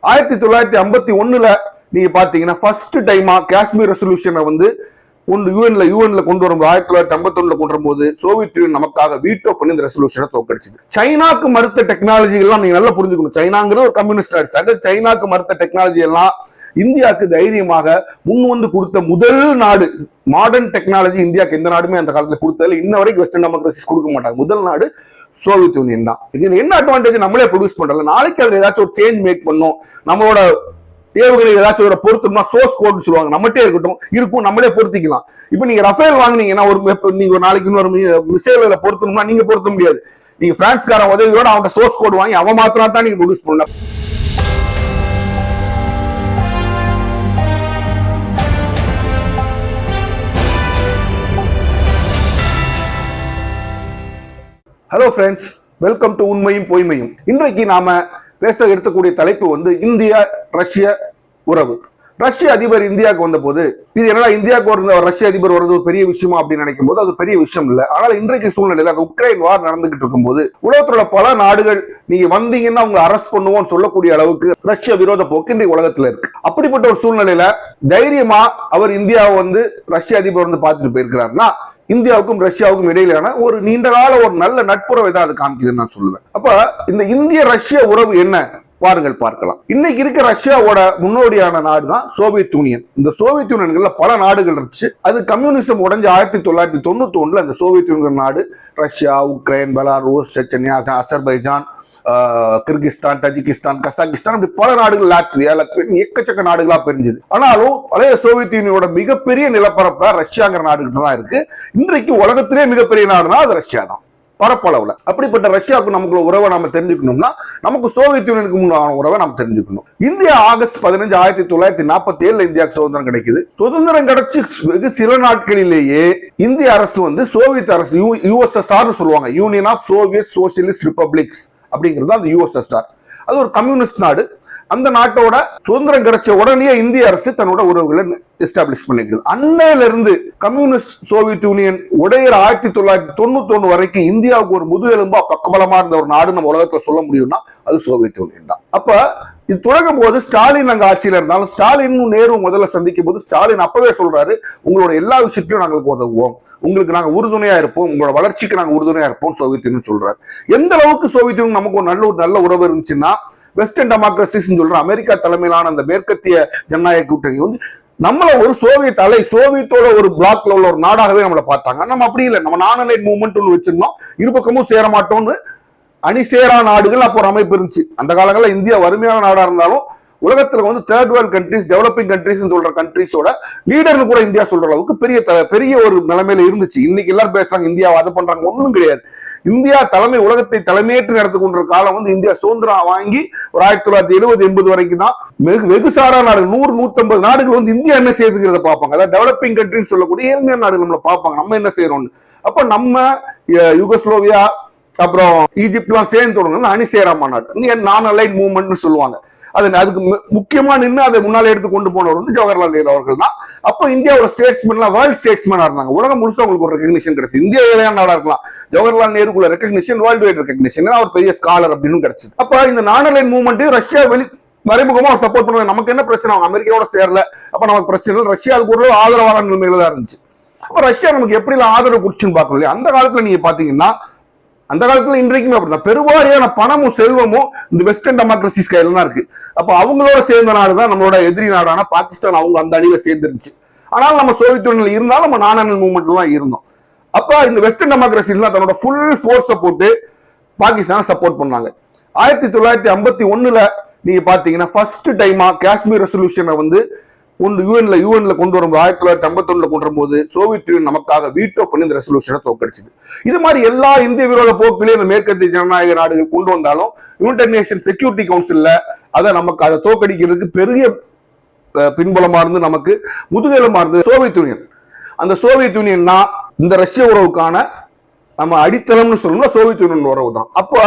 1951 நீங்க பாத்தீங்கன்னா ஃபர்ஸ்ட் டைமா காஷ்மீர் ரெசல்யூஷனை வந்து யூஎன்ல கொண்டு வரும்போது 1951 கொண்டு வரும்போது சோவியத் யூனியன் நமக்காக வீட்டோ பண்ணி இந்த ரெசல்யூஷனை தோக்கடிச்சது. சைனாக்கு மறுத்த டெக்னாலஜி எல்லாம் நீங்க நல்லா புரிஞ்சுக்கணும். சைனாங்கிறது ஒரு கம்யூனிஸ்ட் நாடு. சைனாக்கு மறுத்த டெக்னாலஜி எல்லாம் இந்தியாவுக்கு தைரியமாக முன் வந்து கொடுத்த முதல் நாடு. மாடர்ன் டெக்னாலஜி இந்தியாவுக்கு எந்த நாடுமே அந்த காலத்துல கொடுத்ததில்ல. இன்ன வரைக்கும் வெஸ்டர்ன் டெமோக்ரஸிஸ் கொடுக்க மாட்டாங்க. முதல் நாடு சோவியத் யூனியன் தான். இது என்ன அட்வான்டேஜ் நம்மளே ப்ரொடியூஸ் பண்றோம். நாளைக்கு அதுல ஏதாச்சும் ஒரு சேஞ்ச் மேக் பண்ணோம், நம்மளோட ஏவுகணை ஏதாச்சும் ஒரு பொருத்தம்னா சோர்ஸ் கோட் சொல்லுவாங்க, நம்மகிட்டே இருக்கும் நம்மளே பொருத்திக்கலாம். இப்ப நீங்க ரஃபேல் வாங்கினீங்கன்னா நீங்க ஒரு நாளைக்கு இன்னொரு மிசைல பொருத்தணும்னா நீங்க பொருத்த முடியாது. நீங்க பிரான்ஸ்காரன் உதவியோட அவன் சோர்ஸ் கோட் வாங்கி அவன் மாத்திரம் தான் நீங்க ப்ரொடியூஸ் பண்ணணும். ஹலோ ஃப்ரெண்ட்ஸ், வெல்கம் டு உண்மையும் பொய்மையும். இன்றைக்கு நாம பேச எடுக்கக்கூடிய தலைப்பு வந்து இந்தியா ரஷ்ய உறவு. ரஷ்ய அதிபர் இந்தியாவுக்கு வந்த போது இது என்னடா இந்தியாவுக்கு ஒரு ரஷ்ய அதிபர் வருது ஒரு பெரிய விஷயமா அப்படின்னு நினைக்கும் போது அது பெரிய விஷயம் இல்லை. ஆனால் இன்றைக்கு சூழ்நிலையில அந்த உக்ரைன் வார் நடந்துகிட்டு இருக்கும் போது உலகத்தோட பல நாடுகள் நீங்க வந்தீங்கன்னா அவங்க அரெஸ்ட் பண்ணுவோம்னு சொல்லக்கூடிய அளவுக்கு ரஷ்ய விரோத போக்கு இன்றைக்கு உலகத்துல இருக்கு. அப்படிப்பட்ட ஒரு சூழ்நிலையில தைரியமா அவர் இந்தியாவை வந்து ரஷ்ய அதிபர் வந்து பார்த்துட்டு போயிருக்கிறாருன்னா இந்தியாவுக்கும் ரஷ்யாவுக்கும் இடையிலான ஒரு நீண்ட கால ஒரு நல்ல நட்புறவை தான் அது காமிக்குதுன்னு நான் சொல்லுவேன். அப்ப இந்த இந்திய ரஷ்ய உறவு என்ன பாருங்கள் பார்க்கலாம். இன்னைக்கு இருக்க ரஷ்யாவோட முன்னோடியான நாடு தான் சோவியத் யூனியன். இந்த சோவியத் யூனியன்ல பல நாடுகள் இருந்துச்சு. அது கம்யூனிசம் உடைஞ்சு 1991 அந்த சோவியத் யூனியன் நாடு Russia, Ukraine, Belarus, Chechnya, Azerbaijan, Kyrgyzstan, Tajikistan, Kazakhstan, அப்படி பல நாடுகள், லாட்வியா, எக்கச்சக்க நாடுகளா பிரிஞ்சது. ஆனாலும் பழைய சோவியத் யூனியனோட மிகப்பெரிய நிலப்பரப்ப ரஷ்யாங்கிற நாடுகிட்ட தான் இருக்கு. இன்றைக்கு உலகத்திலே மிகப்பெரிய நாடுனா அது ரஷ்யா தான் பரப்பளவுல. அப்படிப்பட்ட ரஷ்யாவுக்கு நமக்கு உறவை நம்ம தெரிஞ்சுக்கணும்னா நமக்கு சோவியத் யூனியனுக்கு முன்னான உறவை நம்ம தெரிஞ்சுக்கணும். இந்தியா ஆகஸ்ட் 15, 1947 இந்தியாவுக்கு சுதந்திரம் கிடைக்குது. சுதந்திரம் கிடைச்சு வெகு சில நாட்களிலேயே இந்திய அரசு வந்து சோவியத் அரசு, யுஎஸ்எஸ்ஆர் சொல்லுவாங்க, union of Soviet socialist republics அப்படிங்கிறது அந்த யுஎஸ்எஸ்ஆர். அது ஒரு கம்யூனிஸ்ட் நாடு. அந்த நாட்டோட சுதந்திரம் கிடைச்ச உடனே இந்திய அரசு தன்னோட உறவுகளை எஸ்டாப்ளிஷ் பண்ணிக்கிறது. அன்னையில இருந்து கம்யூனிஸ்ட் சோவியத் யூனியன் உடையிற 1991 வரைக்கும் இந்தியாவுக்கு ஒரு முதுகெலும்பா பக்கபலமா இருந்த ஒரு நாடு நம்ம உலகத்துல சொல்ல முடியும்னா அது சோவியத் யூனியன் தான். அப்ப இது தொடங்கும் போது ஸ்டாலின் அங்க ஆட்சியில இருந்தாலும் ஸ்டாலின் நேரு முதல்ல சந்திக்கும் போது ஸ்டாலின் அப்பவே சொல்றாரு, உங்களோட எல்லா விஷயத்திலும் நாங்களுக்கு உதவுவோம், உங்களுக்கு நாங்க உறுதுணையா இருப்போம், உங்களோட வளர்ச்சிக்கு நாங்க உறுதுணையா இருப்போம் சோவியத் யூனியன் சொல்றாரு. எந்த அளவுக்கு சோவியத் யூனியன் நமக்கு ஒரு நல்ல உறவு இருந்துச்சுன்னா வெஸ்டர்ன் டெமோக்ரஸிஸ் சொல்ற அமெரிக்கா தலைமையிலான அந்த மேற்கத்திய ஜனநாயக கூட்டணி வந்து நம்மள ஒரு சோவியத்தோட ஒரு பிளாக்ல உள்ள ஒரு நாடாகவே நம்மளை பார்த்தாங்க. நம்ம அப்படி இல்லை, நம்ம நான் அலைட் மூவ்மெண்ட் ஒன்று வச்சிருந்தோம், இருபக்கமும் சேர மாட்டோம்னு அணிசேரா நாடுகள் அப்போ ஒரு அமைப்பு இருந்துச்சு. அந்த காலங்களில் இந்தியா வறுமையான நாடா இருந்தாலும் உலகத்துல வந்து third world countries, developing countries சொல்ற கண்ட்ரிஸோட லீடர்னு கூட இந்தியா சொல்ற அளவுக்கு பெரிய ஒரு நிலைமையில இருந்துச்சு. இன்னைக்கு எல்லாரும் பேசுறாங்க இந்தியாவை அதை பண்றாங்க, ஒண்ணும் கிடையாது. இந்தியா உலகத்தை தலைமையேற்று நடத்தி கொண்ட காலம் வந்து இந்தியா சுதந்திரம் வாங்கி ஒரு 1970-80 வரைக்கும் தான். வெகு சாரா நாடுகள் 100-150 நாடுகள் வந்து இந்தியா என்ன செய்யுதுங்கிறத பார்ப்பாங்க. அதாவது டெவலப்பிங் கண்ட்ரின்னு சொல்லக்கூடிய ஏழ்மையான நாடுகள் நம்மளை பார்ப்பாங்க, நம்ம என்ன செய்யறோம்னு. அப்ப நம்ம யுகோஸ்லோவியா அப்புறம் ஈஜிப்ட் எல்லாம் சேர்ந்து தொடங்க அணிசேரா மாநாடு, நான் அலைட் மூவ்மெண்ட்னு சொல்லுவாங்க. அதுக்கு முக்கியமா நின்று அதை முன்னாலே எடுத்து கொண்டு போனவர் வந்து ஜவஹர்லால் நேரு அவர்கள் தான். அப்போ இந்தியாவோட ஸ்டேட்ஸ்மேன்லாம் வேர்ல்ட் ஸ்டேட்ஸ்மேனா இருந்தாங்க. உலகம் முழுசா உங்களுக்கு ஒரு ரெகக்னிஷன் கிடைச்சு. இந்தியா ஏழையான நாடா இருக்கலாம், ஜவஹர்லால் நேருக்குள்ள ரெகக்னிஷன் வேர்ல்டு வைட் ரெகக்னிஷன், அவர் பெரிய ஸ்காலர் அப்படின்னு கிடைச்சது. அப்ப இந்த நான் அலைட் மூவ்மெண்ட் ரஷ்யா மறைமுகமா சப்போர்ட் பண்ணுவாங்க. நமக்கு என்ன பிரச்சனை, அவங்க அமெரிக்காவோட சேரல, அப்ப நமக்கு பிரச்சனை இல்லை. ரஷ்யாவுக்கு ஒரு ஆதரவான நிலைமையில தான் இருந்துச்சு. அப்ப ரஷ்யா நமக்கு எப்படி ஆதரவு குடிச்சுன்னு பார்க்கணும் இல்லையா. அந்த காலத்துல நீங்க பாத்தீங்கன்னா அந்த காலத்துல இன்றைக்குமே அப்படிதான் பெருவாரியான பணமும் செல்வமும் இந்த வெஸ்டர்ன் டெமோக்ரஸிஸ் கையில தான் இருக்கு. அப்ப அவங்களோட சேர்ந்த நாடுதான் நம்மளோட எதிரி நாடான பாகிஸ்தான். அவங்க அந்த அணியில சேர்ந்துருச்சு. ஆனால் நம்ம சோவியத் யூனியன்ல இருந்தாலும் நம்ம நான் அலைட் மூவ்மெண்ட்ல தான் இருந்தோம். அப்ப இந்த வெஸ்டர்ன் டெமோக்ரஸிஸ் தான் தன்னோட ஃபுல் ஃபோர்ஸை போட்டு பாகிஸ்தான் சப்போர்ட் பண்ணாங்க. 1951 நீங்க பாத்தீங்கன்னா ஃபர்ஸ்ட் டைமா காஷ்மீர் ரெசல்யூஷனை வந்து யூஎன்ல கொண்டு வரும்போது 1951 கொண்டு வரும்போது சோவியத் யூனியன் நமக்காக வீட்டோ பண்ணி இந்த ரெசல்யூஷனை தோக்கடிச்சது. இது மாதிரி எல்லா இந்திய விரோத போக்கிலையும் இந்த மேற்கத்திய ஜனநாயக நாடுகள் கொண்டு வந்தாலும் யுனைடெட் நேஷன் செக்யூரிட்டி கவுன்சில்ல அதை தோக்கடிக்கிறதுக்கு பெரிய பின்புலமா இருந்து நமக்கு முதுகெலும்பா இருந்தது சோவியத் யூனியன். அந்த சோவியத் யூனியன் தான் இந்த ரஷ்ய உறவுக்கான நம்ம அடித்தளம்னு சொல்லணும்னா சோவியத் யூனியன் உறவு தான். அப்போ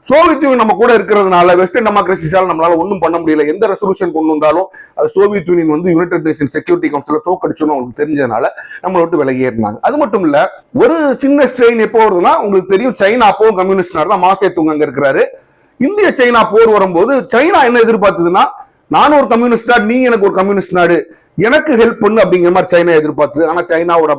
சோவியத் யூனியன் நம்ம கூட இருக்கிறதுனால வெஸ்டர்ன் டெமோக்ரஸிஸால நம்மளால ஒன்றும் பண்ண முடியல. எந்த ரெசல்யூஷன் கொண்டு வந்தாலும் அது சோவியத் யூனியன் வந்து யுனைடெட் நேஷன் செக்யூரிட்டி கவுன்சில தோக்கடிச்சோன்னு அவங்களுக்கு தெரிஞ்சதுனால நம்மளை விட்டு விலகியே இருந்தாங்க. அது மட்டும் இல்ல, ஒரு சின்ன ஸ்ட்ரெயின் எப்போ வருதுன்னா உங்களுக்கு தெரியும், சைனா அப்பவும் கம்யூனிஸ்ட் நாடு தான், மாசே துங்க அங்க இருக்கிறாரு. இந்திய சைனா போர் வரும்போது சைனா என்ன எதிர்பார்த்ததுன்னா நானும் ஒரு கம்யூனிஸ்ட் நாடு, நீங்க எனக்கு ஒரு கம்யூனிஸ்ட் நாடு, எனக்கு ஹெல்ப் பண்ணு அப்படிங்கிற மாதிரி சைனா எதிர்பார்த்து. ஆனா சைனாவோட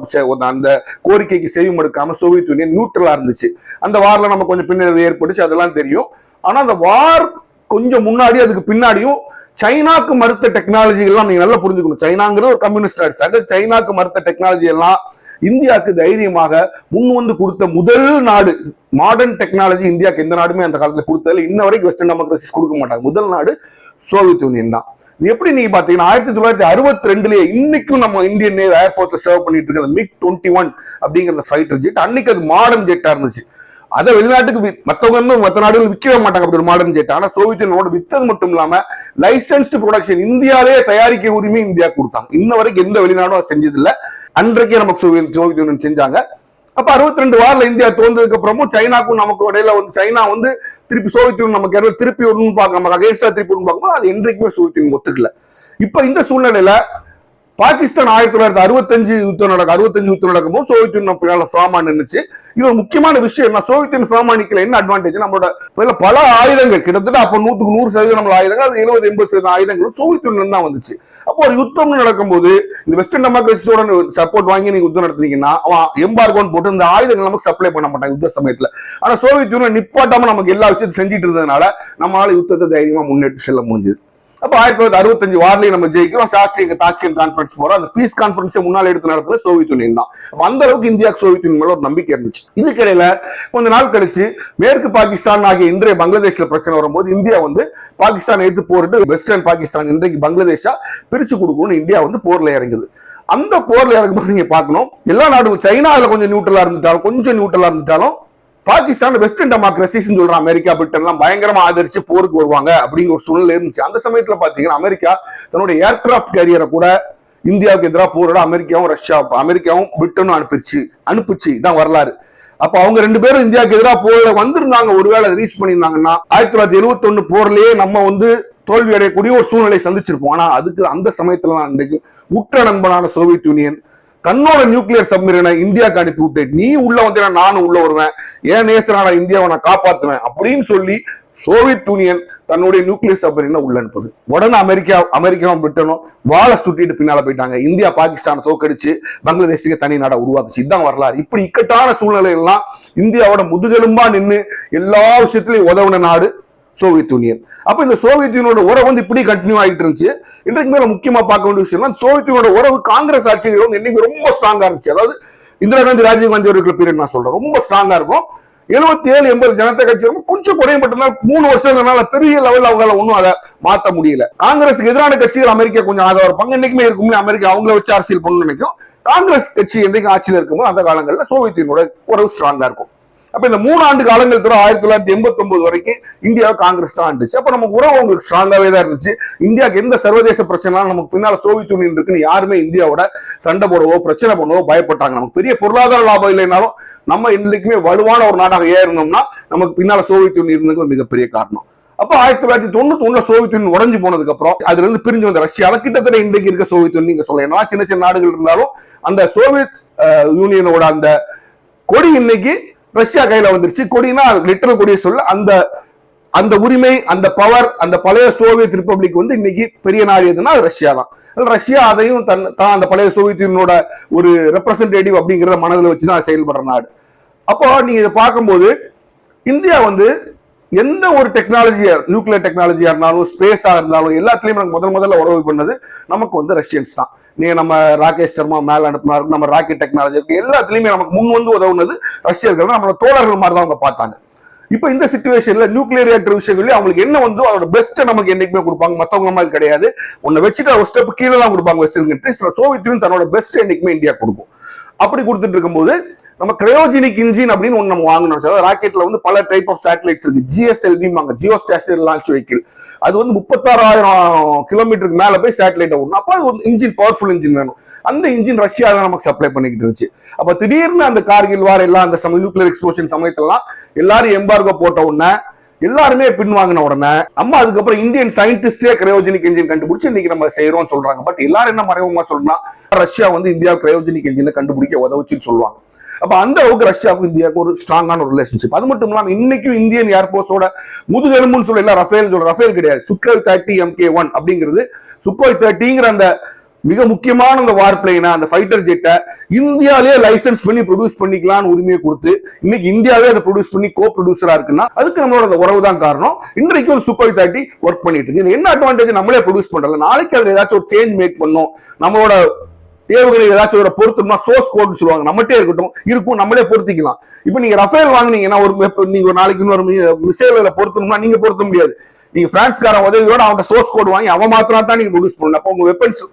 அந்த கோரிக்கைக்கு செவி மடுக்காம சோவியத் யூனியன் நியூட்ரலா இருந்துச்சு. அந்த வார்ல நம்ம கொஞ்சம் பின்னடைவு ஏற்பட்டுச்சு, அதெல்லாம் தெரியும். ஆனா அந்த வார் கொஞ்சம் முன்னாடி அதுக்கு பின்னாடியும் சைனாக்கு மறுத்த டெக்னாலஜி எல்லாம் நீங்க நல்லா புரிஞ்சுக்கணும். சைனாங்கிறது ஒரு கம்யூனிஸ்ட் நாடு. சக சைனாக்கு மறுத்த டெக்னாலஜி எல்லாம் இந்தியாவுக்கு தைரியமாக முன் வந்து கொடுத்த முதல் நாடு. மாடர்ன் டெக்னாலஜி இந்தியாவுக்கு எந்த நாடுமே அந்த காலத்துல கொடுத்ததில்ல. இன்ன வரைக்கும் வெஸ்டர்ன் டெமோக்ரஸிஸ் கொடுக்க மாட்டாங்க. முதல் நாடு சோவியத் யூனியன் தான். எப்படி நீங்க பாத்தீங்கன்னா 1962 இன்னைக்கும் நம்ம இந்தியன் நேவி ஏர்போர்ட்ல சர்வ் பண்ணிட்டு இருக்கிற MiG-21 அப்படிங்கிற ஃபைட்டர் ஜெட், அன்னைக்கு அது மாடர்ன் ஜெட்டா இருந்துச்சு. அதை வெளிநாட்டுக்கு மற்ற நாடுகள் விற்கவே மாட்டாங்க அப்படி ஒரு மாடர்ன் ஜெட். ஆனா சோவியத் யூனியனோட வித்தது மட்டும் இல்லாம லைசன்ஸ்டு ப்ரொடக்ஷன் இந்தியாவிலேயே தயாரிக்க உரிமை இந்தியா கொடுத்தாங்க. இன்ன வரைக்கும் எந்த வெளிநாடும் அதை செஞ்சது இல்ல. அன்றைக்கே நமக்கு சோவியத் யூனியன் செஞ்சாங்க. அப்ப 62 வார்ல இந்தியா தோன்றதுக்கு அப்புறமும் சைனாக்கும் நமக்கு இடையில வந்து சைனா வந்து திருப்பி சோவியத் யூனியன் நமக்கு திருப்பி ஒண்ணு பார்க்க அகேன்ஸ்டா திருப்பி ஒண்ணு பார்க்கும்போது அது என்றைக்குமே சோவியத் யூனியன் ஒத்துக்கல. இப்ப இந்த சூழ்நிலையில பாகிஸ்தான் 1965 யுத்தம் நடக்கும்போது சோவியத் யூனியன் பின்னால ஃபார்மா நின்னுச்சு. இது ஒரு முக்கியமான விஷயம். சோவியத் யூனியன் ஃபார்மா நிக்கல, என்ன அட்வான்டேஜ், நம்மளோட பல ஆயுதங்கள் கிட்டத்தட்ட அப்ப 100% நம்ம ஆயுதங்கள், அது 70-80% ஆயுதங்கள் சோவியத் யூனியன் தான் வந்துச்சு. அப்போ ஒரு யுத்தம் நடக்கும்போது இந்த வெஸ்டர்ன் டெமோக்ரஸியோட சப்போர்ட் வாங்கி நீங்க யுத்தம் நடத்துனீங்கன்னா அவன் எம்பார்கோன்னு போட்டு இந்த ஆயுதங்கள் நமக்கு சப்ளை பண்ண மாட்டாங்க யுத்த சமயத்துல. ஆனா சோவியத் யூனியன் நிப்பாட்டாம நமக்கு எல்லா விஷயத்தையும் செஞ்சுட்டு இருந்ததுனால நம்மளால யுத்தத்தை தைரியமா முன்னெடுத்து செல்ல முடிஞ்சது. அப்ப 1965 வார்லயும் நம்ம ஜெயிக்கிறோம். சாஸ்திரி எங்க தாஷ்கண்ட் கான்ஃபரன்ஸ் போறோம். அந்த பீஸ் கான்ஃபரன்ஸை முன்னாள் எடுத்து நடத்துறது சோவியத் யூனியன் தான். அந்த அளவுக்கு இந்தியாவுக்கு சோவியத் யூனியன் மேல ஒரு நம்பிக்கை இருந்துச்சு. இதுக்கிடையில கொஞ்ச நாள் கழிச்சு மேற்கு பாகிஸ்தான் ஆகிய இன்றைய பங்களாதேஷ்ல பிரச்சனை வரும்போது இந்தியா வந்து பாகிஸ்தான் எடுத்து போரிட்டு வெஸ்டர்ன் பாகிஸ்தான் இன்றைக்கு பங்களாதேஷா பிரிச்சு கொடுக்கணும்னு இந்தியா வந்து போர்ல இறங்குது. அந்த போர்ல இறங்கும்போது நீங்க பார்க்கணும், எல்லா நாடுகளும் சைனாவில் கொஞ்சம் நியூட்ரலா இருந்துட்டாலும் பாகிஸ்தான் வெஸ்டர்ன் டெமோக்ரஸிஸ் சொல்ற அமெரிக்கா பிரிட்டன் எல்லாம் பயங்கரமா ஆதரிச்சு போருக்கு வருவாங்க அப்படிங்கிற ஒரு சூழ்நிலை இருந்துச்சு. அந்த சமயத்துல பாத்தீங்கன்னா அமெரிக்கா தன்னுடைய ஏர்கிராப்ட் கேரியரை கூட இந்தியாவுக்கு எதிராக போரிட அமெரிக்காவும் பிரிட்டனும் அனுப்பிச்சு தான் வரலாறு. அப்ப அவங்க ரெண்டு பேரும் இந்தியாவுக்கு எதிராக போரிட வந்திருந்தாங்க. ஒருவேளை ரீச் பண்ணியிருந்தாங்கன்னா 1971 போர்லயே நம்ம வந்து தோல்வி அடையக்கூடிய ஒரு சூழ்நிலை சந்திச்சிருப்போம். ஆனா அதுக்கு அந்த சமயத்துல தான் இன்றைக்கு உற்ற நண்பனான சோவியத் யூனியன் தன்னோட நியூக்ளியர் சப்மரீனை இந்தியாவுக்கு அனுப்பி விட்டு, நீ உள்ள வந்தீங்கன்னா நானும் உள்ள வருவேன், ஏன் நேசனான இந்தியாவை நான் காப்பாத்துவேன் அப்படின்னு சொல்லி சோவியத் யூனியன் தன்னுடைய நியூக்ளியர் சப்மரீனை உள்ள அனுப்புது. உடனே அமெரிக்காவும் பிரிட்டனும் வாழை சுட்டிட்டு பின்னால போயிட்டாங்க. இந்தியா பாகிஸ்தானை தோக்கடிச்சு பங்களாதேஷுக்கு தனி நாடா உருவாக்குச்சு. இதுதான் வரலாறு. இப்படி இக்கட்டான சூழ்நிலை எல்லாம் இந்தியாவோட முதுகெலும்பா நின்று எல்லா விஷயத்திலையும் உதவுன நாடு சோவியத் யூனியன். அப்ப இந்த சோவியத் யூனியனோட உறவு வந்து இப்படி கண்டினியூ ஆகிட்டு இருந்துச்சு. இன்றைக்கு மேல முக்கியமா பார்க்க வேண்டிய விஷயம் சோவியத் யூனியனோட உறவு காங்கிரஸ் ஆட்சிகள் வந்து இன்னைக்கு ரொம்ப ஸ்ட்ராங்கா இருந்துச்சு. அதாவது இந்திரா காந்தி ராஜீவ் காந்தி அவர்கள் பீரியட் நான் சொல்றேன், ரொம்ப ஸ்ட்ராங்கா இருக்கும். 77-80 ஜனதா கட்சி கொஞ்சம் குறையப்பட்டதுனால 3 வருஷங்களால பெரிய லெவலில் அவங்களால ஒன்றும் அதை மாற்ற முடியல. காங்கிரஸுக்கு எதிரான கட்சிகள் அமெரிக்கா கொஞ்சம் ஆதரவு இருப்பாங்க. இன்னைக்குமே இருக்கும்போது அமெரிக்கா அவங்கள வச்சு அரசியல் பண்ணணும்னு நினைக்கும். காங்கிரஸ் கட்சி என்றைக்கு ஆட்சியில் இருக்கும்போது அந்த காலங்களில் சோவியத் யூனியனோட உறவு ஸ்ட்ராங்கா இருக்கும். அப்ப இந்த 3 ஆண்டு காலங்கள் தவிர 1989 வரைக்கும் இந்தியாவை காங்கிரஸ் தான் இருந்துச்சு. அப்ப நமக்கு உறவு உங்களுக்கு ஸ்ட்ராங்காவே தான் இருந்துச்சு. இந்தியாவுக்கு எந்த சர்வதேச பிரச்சனை நமக்கு பின்னால சோவியத் யூனியன் இருக்குன்னு யாருமே இந்தியாவோட சண்டை போடவோ பிரச்சனை பண்ணவோ பயப்பட்டாங்க. நமக்கு பெரிய பொருளாதார லாபம் இல்லைனாலும் நம்ம இன்னைக்குமே வலுவான ஒரு நாடாக ஏறணும்னா நமக்கு பின்னால சோவியத் யூனியன் இருந்தது ஒரு மிகப்பெரிய காரணம். அப்ப 1991 சோவியத் யூனியன் உடஞ்சு போனதுக்கு அப்புறம் அதுல இருந்து பிரிஞ்சு வந்த ரஷ்யால கிட்டத்தட்ட இன்றைக்கு இருக்க சோவியத் யூனியன் நீங்க சொல்லலாம். சின்ன சின்ன நாடுகள் இருந்தாலும் அந்த சோவியத் யூனியனோட அந்த கொடி இன்னைக்கு ரஷ்யா கையில வந்துருச்சு. கொடினா லிட்டரல் கொடியை சொல்ல அந்த உரிமை, அந்த பவர், அந்த பழைய சோவியத் ரிப்பப்ளிக் வந்து இன்னைக்கு பெரிய நாடு எதுனா ரஷ்யா தான். ரஷ்யா அதையும் தான் அந்த பழைய சோவியத் யூனியனோட ஒரு ரெப்ரசன்டேட்டிவ் அப்படிங்கிறத மனதில் வச்சுதான் செயல்படுற நாடு. அப்போ நீங்க இதை பார்க்கும்போது இந்தியா வந்து எந்த ஒரு டெக்னாலஜியா, நியூக்ளியர் டெக்னாலஜியா இருந்தாலும் ஸ்பேஸா இருந்தாலும் எல்லாத்துலயும் நமக்கு முதல்ல உறவு பண்ணது நமக்கு வந்து ரஷ்யன்ஸ் தான். நீங்க நம்ம ராகேஷ் சர்மா மேல அனுப்பினாரு, நம்ம ராக்கெட் டெக்னாலஜி இருக்கு, எல்லாத்துலயுமே நமக்கு முன் வந்து உதவுனது ரஷ்யர்கள். நம்மளோட தோழர்கள் மாதிரி தான் அவங்க பார்த்தாங்க. இப்ப இந்த சிச்சுவேஷன்ல நியூக்ளியர் ரியாக்டர் விஷயங்கள்ல அவங்களுக்கு என்ன வந்து அவரோட பெஸ்ட்டை நமக்கு என்னைக்குமே கொடுப்பாங்க, மத்தவங்க மாதிரி கிடையாது. உன்னை வச்சுட்டு ஒரு ஸ்டெப் கீழே தான் கொடுப்பாங்க வெஸ்டர்ன் கண்ட்ரிஸ். சோவியத் யூனியன் தன்னோட பெஸ்ட் என்னைக்குமே இந்தியா கொடுக்கும். அப்படி கொடுத்துட்டு இருக்கும்போது நம்ம கிரையோஜெனிக் இன்ஜின் அப்படின்னு ஒன்று நம்ம வாங்கணும். ராக்கெட்ல வந்து பல டைப் ஆஃப் சேட்டலைட்ஸ் இருக்கு. GSLV geostationary launch vehicle. அது வந்து 36,000 கிலோமீட்டருக்கு மேல போய் சேட்டலைட் ஓடணும். அப்ப அது ஒரு இன்ஜின், பவர்ஃபுல் இன்ஜின் வேணும். அந்த இன்ஜின் ரஷ்யா தான் நமக்கு சப்ளை பண்ணிக்கிட்டு இருந்துச்சு. அப்ப திடீர்னு அந்த கார்கில் வார் எல்லாம் அந்த நியூக்ளியர் எக்ஸ்ப்ளோஷன் சமயத்தெல்லாம் எல்லாரும் எம்பார்கோ போட்ட உடனே எல்லாருமே பின்வாங்கின உடனே நம்ம அதுக்கப்புறம் இந்தியன் சயின்டிஸ்டே கிரையோஜெனிக் இன்ஜின் கண்டுபிடிச்சு இன்னைக்கு நம்ம செய்யறோம் சொல்றாங்க. பட் எல்லாரும் என்ன மறைமுகமா சொல்லணும்னா ரஷ்யா வந்து இந்தியா கிரையோஜெனிக் இன்ஜினை கண்டுபிடிக்க உதவுச்சுன்னு சொல்லுவாங்க. அப்ப அந்த அளவுக்கு ரஷ்யாவுக்கும் இந்தியாவுக்கு ஒரு ஸ்ட்ராங்கான ஒரு ரிலேஷன்ஷிப். அது மட்டும் இல்லாம இன்னைக்கும் இந்தியன் ஏர்போர்ஸோட முதுகெலும்புன்னு சொல்ல ரஃபேல் சொல்ற ரஃபேல் கிடையாது, சுக்கோய் 30 MK1 அப்படிங்கிறது சுக்கோய் 30ங்கிற அந்த மிக முக்கியமான அந்த வார் பிளைனை, அந்த ஃபைட்டர் ஜெட்டை இந்தியாவிலேயே லைசன்ஸ் பண்ணி ப்ரொடியூஸ் பண்ணிக்கலாம்னு உரிமையை கொடுத்து இன்னைக்கு இந்தியாவே அதை ப்ரொடியூஸ் பண்ணி கோ ப்ரொடியூசரா இருக்குன்னா அதுக்கு நம்மளோட உறவு தான் காரணம். இன்றைக்கு ஒரு சுக்கோய் 30 ஒர்க் பண்ணிட்டு இருக்கு. இது என்ன அட்வான்டேஜ், நம்மளே ப்ரொடியூஸ் பண்றதுல நாளைக்கு அதுல ஏதாச்சும் ஒரு சேஞ்ச் மேக் பண்ணோம், நம்மளோட ஏவுகணை ஏதாச்சும் ஒரு பொருத்தம்னா சோர்ஸ் கோட் சொல்லுவாங்க, நம்மகிட்டே இருக்கட்டும் இருக்கும், நம்மளே பொருத்திக்கலாம். இப்ப நீங்க ரஃபேல் வாங்கினீங்கன்னா நீங்க ஒரு நாளைக்கு இன்னொரு மிசைல பொருத்தணும்னா நீங்க பொருத்த முடியாது. நீங்க பிரான்ஸ்காரன் உதவியோட அவன் சோர்ஸ் கோட் வாங்கி அவன் மாத்திரம் தான் நீங்க ப்ரொடியூஸ் பண்ணணும். அப்போ உங்க வெப்பன்ஸ்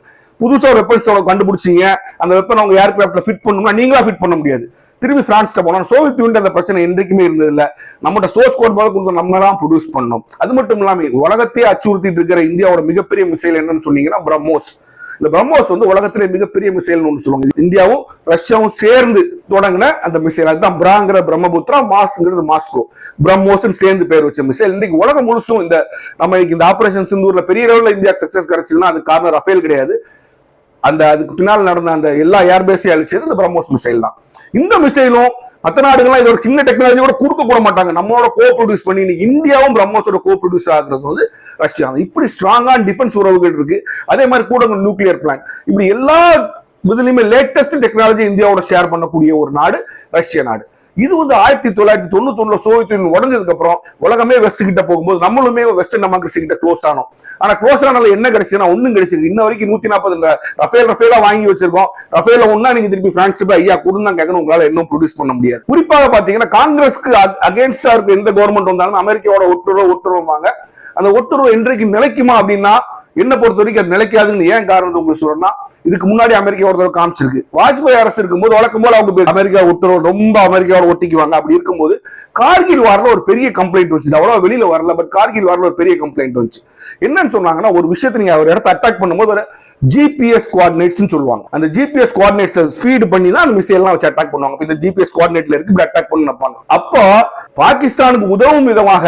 புதுசா ஒரு வெப்பன்ஸ் கண்டுபிடிச்சீங்க, அந்த வெப்பன் அவங்க ஏர்கிராஃப்ட்ல ஃபிட் பண்ணணும்னா நீங்களா ஃபிட் பண்ண முடியாது, திரும்பி பிரான்ஸ்ட போனோம். சோவியத் யூனியன் அந்த பிரச்சனை என்றைக்குமே இருந்தது இல்ல. நம்மகிட்ட சோர்ஸ் கோட் போல கொடுத்து நம்ம தான் ப்ரொடியூஸ் பண்ணோம். அது மட்டும் இல்லாம உலகத்தையே அச்சுறுத்திட்டு இருக்கிற இந்தியாவோட மிகப்பெரிய மிசைல் என்னன்னு சொன்னீங்கன்னா பிரம்மோஸ். இந்த பிரம்மோஸ் உலகத்திலே மிகப்பெரிய மிசைல் ஒன்று சொல்லுவாங்க. இந்தியாவும் ரஷ்யாவும் சேர்ந்து தொடங்கின அந்த மிசைல், அதுதான் பிராங்கிற பிரம்மபுத்திரா, மாஸ்ங்கிறது மாஸ்கோ, பிரம்மோஸ் சேர்ந்து பேர் வச்ச மிசைல். இன்னைக்கு உலகம் முழுசும் இந்த ஆபரேஷன் சிந்தூர்ல பெரிய லெவலில் இந்தியா சக்சஸ் கிடைச்சதுன்னா அது காரணம் ரஃபேல் கிடையாது, அதுக்கு பின்னால் நடந்த அந்த எல்லா ஏர்பேஸையும் அழிச்சது இந்த பிரம்மோஸ் மிசைல் தான். இந்த மிசைலும் மற்ற நாடுகள்லாம் இதோட சின்ன டெக்னாலஜியோட கொடுக்க கூட மாட்டாங்க, நம்மளோட கோ ப்ரொடியூஸ் பண்ணி இன்னைக்கு இந்தியாவும் பிரம்மோஸோட கோ ப்ரொடியூஸ் ஆகுறது ரஷ்யா. இப்படி ஸ்ட்ராங்கான டிஃபென்ஸ் உறவுகள் இருக்கு. அதே மாதிரி கூட நியூக்ளியர் பிளான்ட், இப்படி எல்லா இதுலயுமே லேட்டஸ்ட் டெக்னாலஜி இந்தியாவோட ஷேர் பண்ணக்கூடிய ஒரு நாடு ரஷ்ய நாடு. இது 1991 சோவியத் யூனியன் உடஞ்சதுக்கு அப்புறம் உலகமே வெஸ்ட் கிட்ட போகும்போது நம்மளுமே வெஸ்டர்ன் டெமோக்ரஸி கிட்ட க்ளோஸ் ஆனோம். ஆனா க்ளோஸ் ஆனால என்ன கிடைச்சதுன்னா ஒன்னும் கிடைச்சிருக்கு. இன்ன வரைக்கும் 140 ரஃபேலா வாங்கி வச்சிருக்கோம். ரஃபேல ஒன்னா நீங்க திருப்பி பிரான்ஸ் போய் ஐயா கொடுங்க கேட்கணும், உங்களால இன்னும் ப்ரொடியூஸ் பண்ண முடியாது. குறிப்பாக பாத்தீங்கன்னா காங்கிரஸ்க்கு அகேன்ஸ்டா இருக்க எந்த கவர்மெண்ட் வந்தாலும் அமெரிக்காவோட ஒட்டுறவாங்க. அந்த ஒட்டுறவு இன்றைக்கு நிலைக்குமா அப்படின்னா என்ன பொறுத்த வரைக்கும் அது நிலைக்காதுன்னு ஏன் காரணம் உங்களுக்கு சொல்றேன்னா, இதுக்கு முன்னாடி அமெரிக்கா ஒரு காமிச்சிருக்கு. வாஜ்பாய் அரசு இருக்கும்போது வழக்கம் போல அவங்க அமெரிக்கா ஒட்டுறவு ரொம்ப அமெரிக்காவோட ஒட்டிக்குவாங்க. அப்படி இருக்கும்போது கார்கில் வார்ல ஒரு பெரிய கம்ப்ளைண்ட் வந்துச்சு, அவ்வளவு வெளியில வரல, பட் கார்கில் வார்ல ஒரு பெரிய கம்ப்ளைண்ட் வந்துச்சு. என்னன்னு சொன்னாங்கன்னா, ஒரு விஷயத்தை நீங்க ஒரு இடத்த அட்டாக் பண்ணும்போது ஒரு ஜிபிஎஸ் கோஆர்டினேட்ஸ் சொல்லுவாங்க, அந்த ஜிபிஎஸ் கோஆர்டினேட்ஸ் ஃபீட் பண்ணி தான் அந்த மிசைல் எல்லாம் வச்சு அட்டாக் பண்ணுவாங்க. இந்த ஜிபிஎஸ் கோஆர்டினேட்ல இருக்கு, இப்படி அட்டாக் பண்ணி நினைப்பாங்க. அப்போ பாகிஸ்தானுக்கு உதவும் விதமாக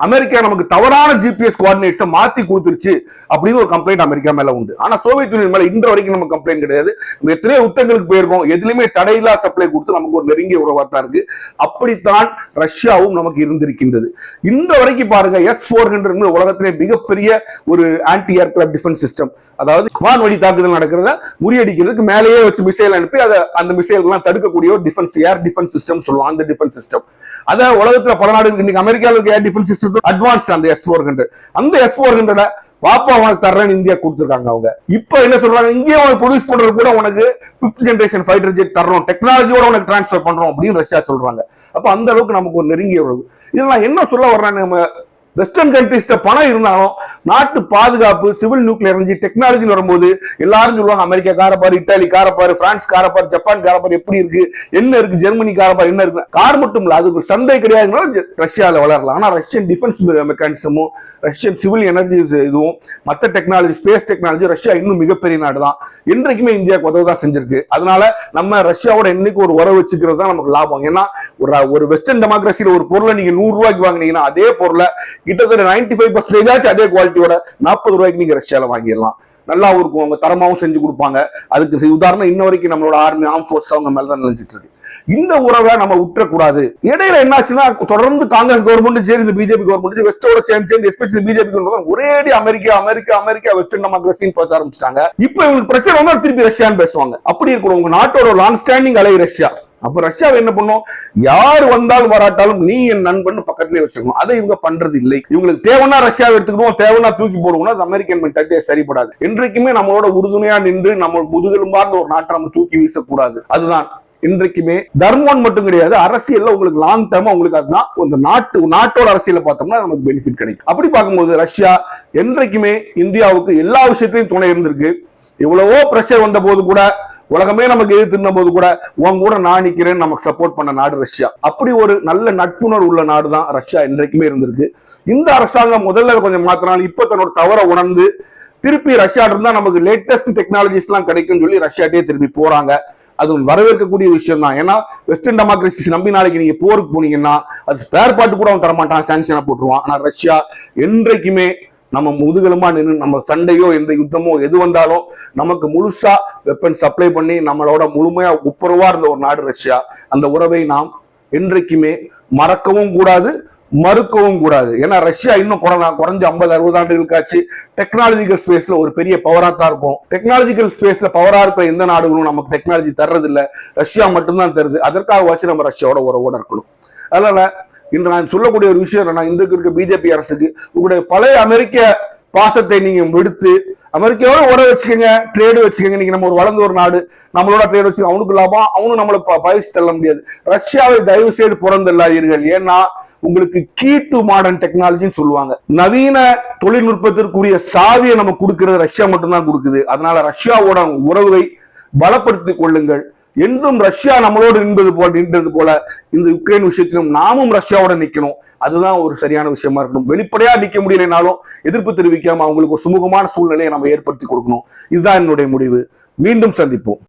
அமெரிக்கா நமக்கு தவறான ஜிபிஎஸ் கோஆர்டினேட்ஸை மாத்தி கொடுத்துருச்சு அப்படின்னு ஒரு கம்ப்ளைண்ட் அமெரிக்கா மேல உண்டு. ஆனா சோவியத் யூனியன் மேல இன்று வரைக்கும் நம்ம கம்ப்ளைண்ட் கிடையாது. நம்ம எத்தனையோ யுத்தங்களுக்கு போயிருக்கோம், எதுலையுமே தடையில்லா சப்ளை கொடுத்து நமக்கு ஒரு நெருங்கிய உறவா தான் இருக்கு. அப்படித்தான் ரஷ்யாவும் நமக்கு இருந்திருக்கின்றது. இன்று வரைக்கும் பாருங்க, S-400 உலகத்திலே மிகப்பெரிய ஒரு ஆன்டி ஏர்கிராஃப்ட் டிஃபென்ஸ் சிஸ்டம், அதாவது வான்வழி தாக்குதல் நடக்கிறத முறியடிக்கிறதுக்கு மேலேயே வச்சு மிசைல் அனுப்பி அந்த மிசைல் எல்லாம் தடுக்கக்கூடிய ஒரு டிஃபென்ஸ் ஏர் டிஃபென்ஸ் சிஸ்டம் சொல்லுவாங்க. அந்த டிஃபென்ஸ் சிஸ்டம் அத உலகத்துல பல நாடுகளுக்கு இன்னைக்கு அமெரிக்காவில் இருக்க ஏர் டிஃபென்ஸ் சிஸ்டம் அட்வான்ஸ்ட். அந்த S-400 அந்த S-400 வாப்பா உனக்கு தர்றேன்னு இந்தியா கொடுத்துருக்காங்க. அவங்க இப்ப என்ன சொல்றாங்க, இங்கே உனக்கு ப்ரொடியூஸ் பண்றது கூட உனக்கு 5th ஜெனரேஷன் ஃபைட்டர் ஜெட் தர்றோம், டெக்னாலஜியோட உனக்கு டிரான்ஸ்பர் பண்றோம் அப்படின்னு ரஷ்யா சொல்றாங்க. அப்ப அந்த அளவுக்கு நமக்கு ஒரு நெருங்கிய உறவு. இதெல்லாம் என்ன சொல்ல வர்றாங்க, நம்ம வெஸ்டர்ன் கண்ட்ரீஸ்ல பணம் இருந்தாலும் நாட்டு பாதுகாப்பு, சிவில் நியூக்ளியர் எனர்ஜி டெக்னாலஜி வரும்போது எல்லாரும் சொல்லுவாங்க, அமெரிக்கா காரப்பாரு, இத்தாலி காரப்பாரு, பிரான்ஸ் காரப்பாரு, ஜப்பான் காரப்பாரு எப்படி இருக்கு, என்ன இருக்கு, ஜெர்மனி காரப்பாரு என்ன இருக்கு. கார் மட்டும் இல்ல, அதுக்கு சந்தை கிடையாதுனால ரஷ்யால வளரலாம். ஆனா ரஷ்யன் டிஃபென்ஸ் மெக்கானிசமும் ரஷ்யன் சிவில் எனர்ஜி இதுவும் மற்ற டெக்னாலஜி, ஸ்பேஸ் டெக்னாலஜி ரஷ்யா இன்னும் மிகப்பெரிய நாடு தான். என்றைக்குமே இந்தியாவுக்கு உதவுதான் செஞ்சிருக்கு. அதனால நம்ம ரஷ்யாவோட என்னைக்கு ஒரு உறவு வச்சுக்கிறது தான் நமக்கு லாபம். ஏன்னா ஒரு வெஸ்டர்ன் டெமோக்ரஸில ஒரு பொருளை நீங்க 100 ரூபாய்க்கு வாங்கினீங்கன்னா அதே பொருளை கிட்டத்தட்ட 95% அதே குவாலிட்டியோட 40 ரூபாய்க்கு நீங்க ரஷ்யால வாங்கிடலாம். நல்லாவும் இருக்கும், அவங்க தரமாவும் செஞ்சு கொடுப்பாங்க. அதுக்கு உதாரணம் இன்ன வரைக்கும் நம்மளோட ஆர்மி ஆர்ம் ஃபோர்ஸ் அவங்க மேலதான் நினைச்சிட்டு இருக்கு. இந்த உறவை நம்ம விட்டுறக்கூடாது. இடையில என்னாச்சுன்னா, தொடர்ந்து காங்கிரஸ் கவர்மெண்ட் சரி இந்த பிஜேபி கவர்மெண்ட் வெஸ்டோட சேர்ந்து எஸ்பெஷலி பிஜேபி ஒரேடி அமெரிக்கா அமெரிக்கா அமெரிக்கா வெஸ்டர்ன் டெமோக்ரஸின்னு பேச ஆரம்பிச்சிட்டாங்க. இப்ப இவங்களுக்கு பிரச்சனை வந்தா திருப்பி ரஷ்யான்னு பேசுவாங்க. அப்படி இருக்கணும், உங்க நாட்டோட லாங் ஸ்டாண்டிங் அலை ரஷ்யா. அப்ப ரஷ்யாவை என்ன பண்ணும், யார் வந்தாலும் வராட்டாலும் நீ என் நண்பன் பக்கத்திலே வச்சுக்கணும். அதை இவங்க பண்றது இல்லை. இவங்களுக்கு தேவைன்னா ரஷ்யாவை எடுத்துக்கணும், தேவைன்னா தூக்கி போடுவோம்னா அது அமெரிக்கன் மென்டாலிட்டியே சரிப்படாது. என்றைக்குமே நம்மளோட உறுதுணையா நின்று நம்ம முதுகெலும்பார்ந்த ஒரு நாட்டை நம்ம தூக்கி வீசக்கூடாது. அதுதான் இன்றைக்குமே தர்மம் மட்டும் கிடையாது, அரசியல்ல உங்களுக்கு லாங் டேர்மா உங்களுக்கு அதுதான் இந்த நாட்டோட அரசியல பார்த்தோம்னா நமக்கு பெனிஃபிட் கிடைக்கும். அப்படி பார்க்கும்போது ரஷ்யா என்றைக்குமே இந்தியாவுக்கு எல்லா விஷயத்திலையும் துணை இருந்திருக்கு. இவ்வளவோ பிரஷர் வந்த போது கூட, உலகமே நமக்கு எதிர்த்து போது கூட உன் கூட நான் நிக்கிறேன்னு நமக்கு சப்போர்ட் பண்ண நாடு ரஷ்யா. அப்படி ஒரு நல்ல நட்புணர்வு உள்ள நாடு தான் ரஷ்யா என்றைக்குமே இருந்திருக்கு. இந்த அரசாங்கம் முதல்ல கொஞ்சம் மாத்தினாலும் இப்ப தன்னோட தவறை உணர்ந்து திருப்பி ரஷ்யா இருந்தா நமக்கு லேட்டஸ்ட் டெக்னாலஜிஸ் எல்லாம் கிடைக்கும் சொல்லி ரஷ்யாட்டே திருப்பி போறாங்க. அது வரவேற்கக்கூடிய விஷயம் தான். ஏன்னா வெஸ்டர்ன் டெமோக்ரஸிஸ் நம்பி நாளைக்கு நீங்க போருக்கு போனீங்கன்னா அது ஸ்பேர் பார்ட் கூட அவன் தரமாட்டான், சாங்ஷனா போட்டுருவான். ஆனா ரஷ்யா என்றைக்குமே நம்ம முதுகெலும்பா நின்று நம்ம சண்டையோ எந்த யுத்தமோ எது வந்தாலும் நமக்கு முழுசா வெப்பன் சப்ளை பண்ணி நம்மளோட முழுமையா ஒப்புரவா இருந்த ஒரு நாடு ரஷ்யா. அந்த உறவை நாம் என்றைக்குமே மறக்கவும் கூடாது, மறுக்கவும் கூடாது. ஏன்னா ரஷ்யா இன்னும் குறைஞ்ச 50-60 ஆண்டுகளுக்கு ஆச்சு டெக்னாலஜிக்கல் ஸ்பேஸ்ல ஒரு பெரிய பவரா தான் இருக்கும். டெக்னாலஜிக்கல் ஸ்பேஸ்ல பவரா இருக்கிற எந்த நாடுகளும் நமக்கு டெக்னாலஜி தர்றது இல்ல, ரஷ்யா மட்டும்தான் தருது. அதற்காக வச்சு நம்ம ரஷ்யாவோட உறவோட இருக்கணும். அதனால இன்று நான் சொல்லக்கூடிய ஒரு விஷயம் என்னன்னா, இன்றைக்கு இருக்க பிஜேபி அரசுக்கு உங்களுடைய பழைய அமெரிக்க பாசத்தை நீங்க விடுத்து அமெரிக்காவோட உறவு வச்சுக்கோங்க, ட்ரேடு வச்சுக்கோங்க. இன்னைக்கு நம்ம ஒரு வளர்ந்த ஒரு நாடு, நம்மளோட ட்ரேட் வச்சுக்கோங்க. அவனுக்கு லாபம், அவனும் நம்மளை பயிற்சி தள்ள முடியாது. ரஷ்யாவை தயவு செய்து புறந்தல்லாதீர்கள். ஏன்னா உங்களுக்கு கீ டு மாடர்ன் டெக்னாலஜின்னு சொல்லுவாங்க. நவீன தொழில்நுட்பத்திற்குரிய சாவியை நம்ம கொடுக்கிறது ரஷ்யா மட்டும்தான் கொடுக்குது. அதனால ரஷ்யாவோட உறவை பலப்படுத்திக் கொள்ளுங்கள். என்றும் ரஷ்யா நம்மளோடு நின்றது போல இந்த யுக்ரைன் விஷயத்திலும் நாமும் ரஷ்யாவோட நிக்கணும். அதுதான் ஒரு சரியான விஷயமா இருக்கணும். வெளிப்படையா நிக்க முடியலைனாலும் எதிர்ப்பு தெரிவிக்காம அவங்களுக்கு ஒரு சுமூகமான சூழ்நிலையை நம்ம ஏற்படுத்தி கொடுக்கணும். இதுதான் என்னுடைய முடிவு. மீண்டும் சந்திப்போம்.